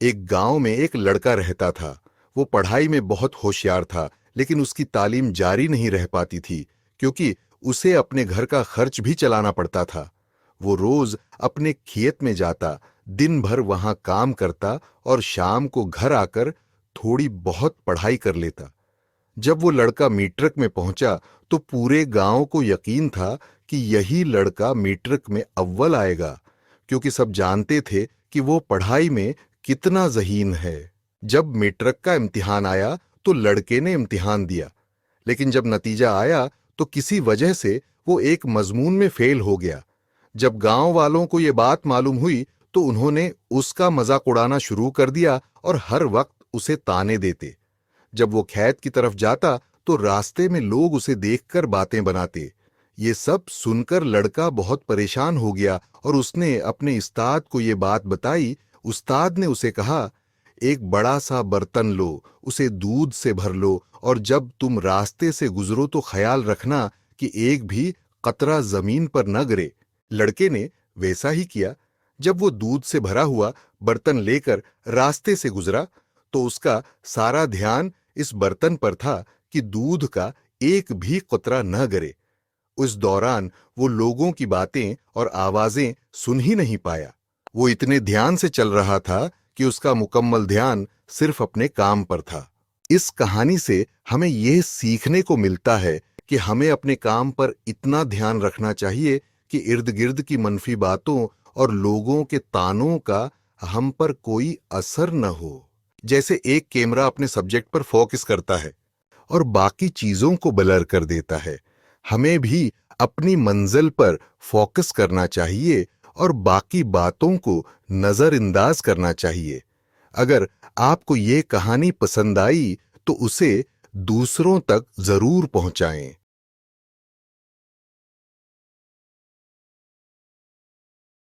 एक गांव में एक लड़का रहता था। वो पढ़ाई में बहुत होशियार था, लेकिन उसकी तालीम जारी नहीं रह पाती थी, क्योंकि उसे अपने घर का खर्च भी चलाना पड़ता था। वो रोज अपने खेत में जाता, दिन भर वहां काम करता और शाम को घर आकर थोड़ी बहुत पढ़ाई कर लेता। जब वो लड़का मीट्रिक में पहुंचा तो पूरे गांव को यकीन था कि यही लड़का मीट्रिक में अव्वल आएगा, क्योंकि सब जानते थे कि वो पढ़ाई में कितना ज़हीन है। जब मीट्रिक का इम्तिहान आया तो लड़के ने इम्तिहान दिया, लेकिन जब नतीजा आया तो किसी वजह से वो एक मजमून में फेल हो गया। जब गांव वालों को ये बात मालूम हुई तो उन्होंने उसका मजाक उड़ाना शुरू कर दिया और हर वक्त उसे ताने देते। जब वो खेत की तरफ जाता तो रास्ते में लोग उसे देखकर बातें बनाते। ये सब सुनकर लड़का बहुत परेशान हो गया और उसने अपने उस्ताद को ये बात बताई। उस्ताद ने उसे कहा, एक बड़ा सा बर्तन लो, उसे दूध से भर लो और जब तुम रास्ते से गुजरो तो ख्याल रखना कि एक भी कतरा जमीन पर न गिरे। लड़के ने वैसा ही किया। जब वो दूध से भरा हुआ बर्तन लेकर रास्ते से गुजरा तो उसका सारा ध्यान इस बर्तन पर था कि दूध का एक भी कतरा न गिरे। उस दौरान वो लोगों की बातें और आवाजें सुन ही नहीं पाया। वो इतने ध्यान से चल रहा था कि उसका मुकम्मल ध्यान सिर्फ अपने काम पर था। इस कहानी से हमें यह सीखने को मिलता है कि हमें अपने काम पर इतना ध्यान रखना चाहिए कि इर्द गिर्द की मनफी बातों और लोगों के तानों का हम पर कोई असर न हो। जैसे एक कैमरा अपने सब्जेक्ट पर फोकस करता है और बाकी चीजों को ब्लर कर देता है, हमें भी अपनी मंजिल पर फोकस करना चाहिए और बाकी बातों को नजरअंदाज करना चाहिए। अगर आपको ये कहानी पसंद आई तो उसे दूसरों तक जरूर पहुंचाएं।